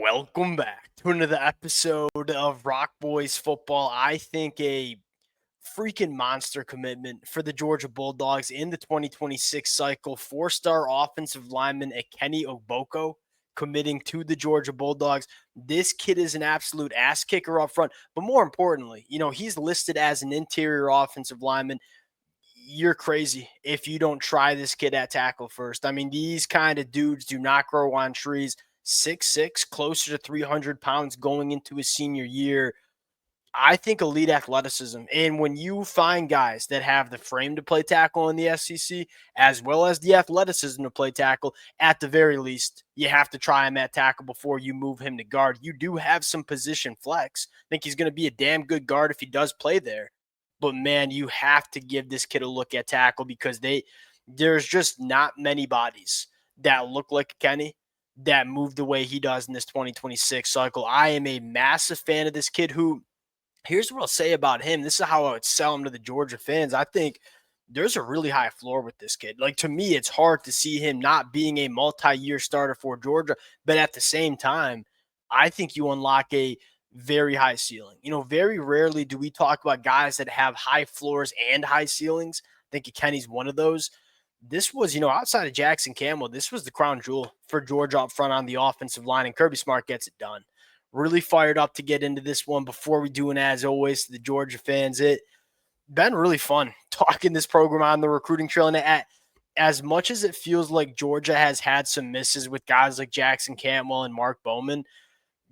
Welcome back to another episode of Rock Boys Football. I think a freaking monster commitment for the Georgia Bulldogs in the 2026 cycle. Four-star offensive lineman Ekene Ogboko committing to the Georgia Bulldogs. This kid is an absolute ass kicker up front, but more importantly, he's listed as an interior offensive lineman. You're crazy if you don't try this kid at tackle first. I mean, these kind of dudes do not grow on trees. 6'6", closer to 300 pounds going into his senior year. I think elite athleticism. And when you find guys that have the frame to play tackle in the SEC, as well as the athleticism to play tackle, at the very least, you have to try him at tackle before you move him to guard. You do have some position flex. I think he's going to be a damn good guard if he does play there. But, man, you have to give this kid a look at tackle because there's just not many bodies that look like Kenny that move the way he does in this 2026 cycle. I am a massive fan of this kid who, here's what I'll say about him. This is how I would sell him to the Georgia fans. I think there's a really high floor with this kid. Like, to me, it's hard to see him not being a multi-year starter for Georgia, but at the same time, I think you unlock a very high ceiling. Very rarely do we talk about guys that have high floors and high ceilings. I think Kenny's one of those. This was, outside of Jackson Campbell, this was the crown jewel for Georgia up front on the offensive line, and Kirby Smart gets it done. Really fired up to get into this one. Before we do, and as always, to the Georgia fans, it's been really fun talking this program on the recruiting trail. And as much as it feels like Georgia has had some misses with guys like Jackson Campbell and Mark Bowman,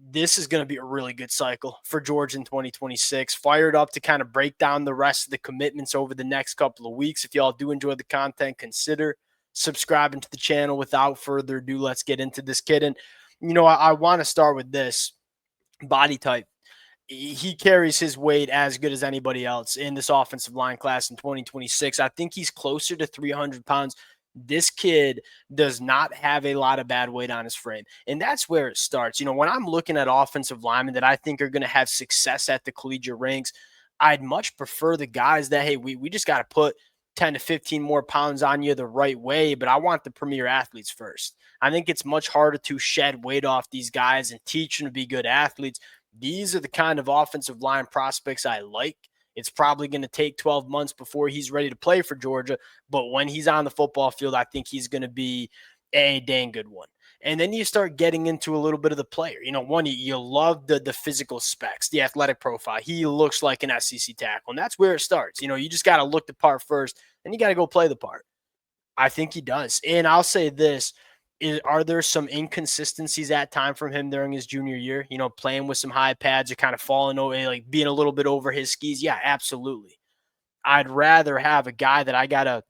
this is going to be a really good cycle for Georgia in 2026. Fired up to kind of break down the rest of the commitments over the next couple of weeks. If y'all do enjoy the content, consider subscribing to the channel. Without further ado, let's get into this kid. And, I want to start with this. Body type. He carries his weight as good as anybody else in this offensive line class in 2026. I think he's closer to 300 pounds. This kid does not have a lot of bad weight on his frame. And that's where it starts. When I'm looking at offensive linemen that I think are going to have success at the collegiate ranks, I'd much prefer the guys that, hey, we just got to put 10 to 15 more pounds on you the right way, but I want the premier athletes first. I think it's much harder to shed weight off these guys and teach them to be good athletes. These are the kind of offensive line prospects I like. It's probably going to take 12 months before he's ready to play for Georgia, but when he's on the football field, I think he's going to be a dang good one. And then you start getting into a little bit of the player. One, you love the physical specs, the athletic profile. He looks like an SEC tackle, and that's where it starts. You just got to look the part first, and you got to go play the part. I think he does. And I'll say this. Are there some inconsistencies at time from him during his junior year? Playing with some high pads or kind of falling over, like being a little bit over his skis? Yeah, absolutely. I'd rather have a guy that I got to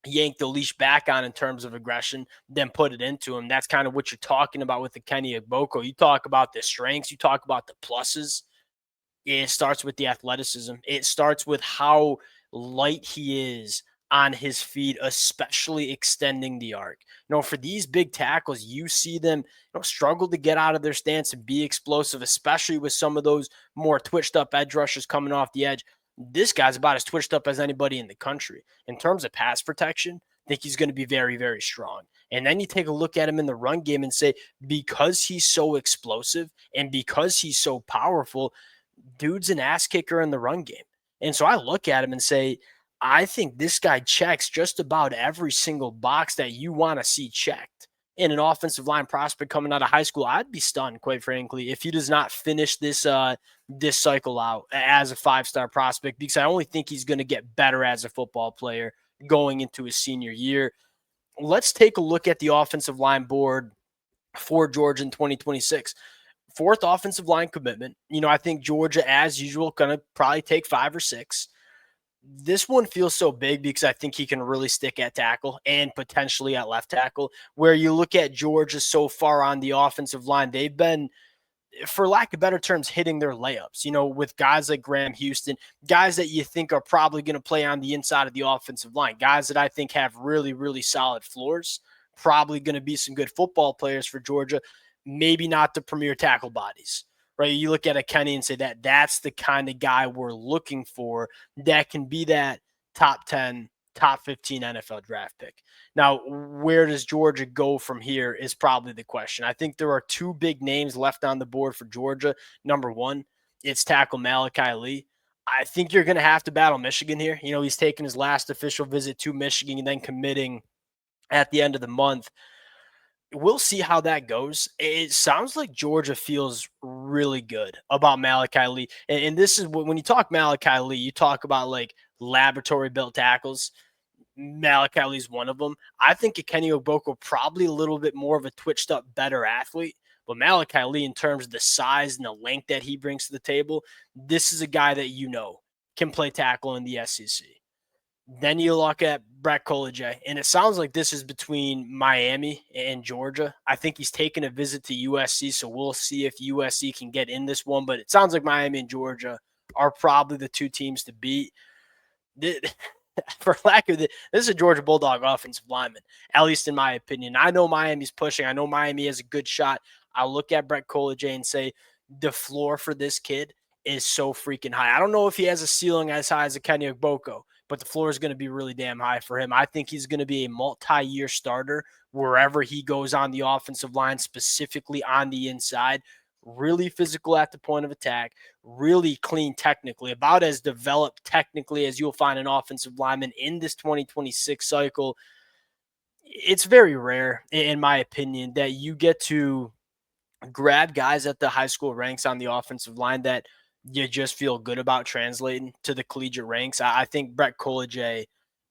yank the leash back on in terms of aggression than put it into him. That's kind of what you're talking about with the Ekene Ogboko. You talk about the strengths, you talk about the pluses. It starts with the athleticism. It starts with how light he is on his feet, especially extending the arc. For these big tackles, you see them struggle to get out of their stance and be explosive, especially with some of those more twitched up edge rushers coming off the edge. This guy's about as twitched up as anybody in the country. In terms of pass protection, I think he's going to be very, very strong. And then you take a look at him in the run game and say, because he's so explosive and because he's so powerful, dude's an ass kicker in the run game. And so I look at him and say, I think this guy checks just about every single box that you want to see checked in an offensive line prospect coming out of high school. I'd be stunned, quite frankly, if he does not finish this cycle out as a five-star prospect, because I only think he's going to get better as a football player going into his senior year. Let's take a look at the offensive line board for Georgia in 2026. Fourth offensive line commitment. I think Georgia, as usual, going to probably take 5 or 6. This one feels so big because I think he can really stick at tackle and potentially at left tackle. Where you look at Georgia so far on the offensive line, they've been, for lack of better terms, hitting their layups, with guys like Graham Houston, guys that you think are probably going to play on the inside of the offensive line, guys that I think have really, really solid floors, probably going to be some good football players for Georgia, maybe not the premier tackle bodies. Right, you look at a Kenny and say that's the kind of guy we're looking for that can be that top 10 top 15 NFL draft pick. Now, where does Georgia go from here is probably the question. I think there are two big names left on the board for Georgia. Number one, it's tackle Malachi Lee. I think you're going to have to battle Michigan here. You know, he's taking his last official visit to Michigan and then committing at the end of the month. We'll see how that goes. It sounds like Georgia feels really good about Malachi Lee. And this is when you talk Malachi Lee, you talk about like laboratory built tackles. Malachi Lee's one of them. I think Ekene Ogboko probably a little bit more of a twitched up, better athlete. But Malachi Lee, in terms of the size and the length that he brings to the table, this is a guy that you know can play tackle in the SEC. Then you look at Brett Koleje, and it sounds like this is between Miami and Georgia. I think he's taking a visit to USC, so we'll see if USC can get in this one. But it sounds like Miami and Georgia are probably the two teams to beat. For lack of this is a Georgia Bulldog offensive lineman, at least in my opinion. I know Miami's pushing. I know Miami has a good shot. I look at Brett Koleje and say the floor for this kid is so freaking high. I don't know if he has a ceiling as high as Ekene Ogboko, but the floor is going to be really damn high for him. I think he's going to be a multi-year starter wherever he goes on the offensive line, specifically on the inside. Really physical at the point of attack, really clean technically, about as developed technically as you'll find an offensive lineman in this 2026 cycle. It's very rare, in my opinion, that you get to grab guys at the high school ranks on the offensive line that you just feel good about translating to the collegiate ranks. I think Brett Koleje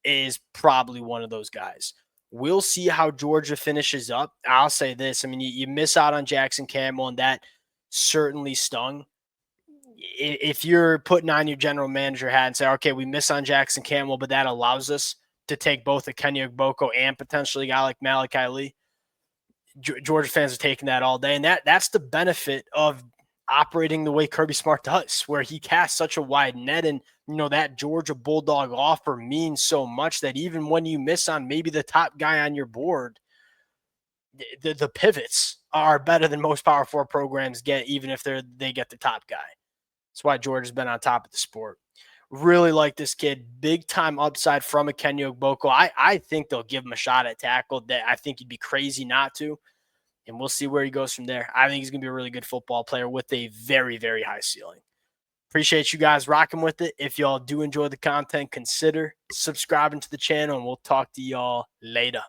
is probably one of those guys. We'll see how Georgia finishes up. I'll say this. I mean, you miss out on Jackson Campbell, and that certainly stung. If you're putting on your general manager hat and say, okay, we miss on Jackson Campbell, but that allows us to take both Ekene Ogboko and potentially a guy like Malachi Lee, Georgia fans are taking that all day. And that's the benefit of operating the way Kirby Smart does, where he casts such a wide net. And, you know, that Georgia Bulldog offer means so much that even when you miss on maybe the top guy on your board, the pivots are better than most Power 4 programs get, even if they get the top guy. That's why Georgia's been on top of the sport. Really like this kid. Big time upside from Ekene Ogboko. I think they'll give him a shot at tackle that I think you'd be crazy not to. And we'll see where he goes from there. I think he's going to be a really good football player with a very, very high ceiling. Appreciate you guys rocking with it. If y'all do enjoy the content, consider subscribing to the channel, and we'll talk to y'all later.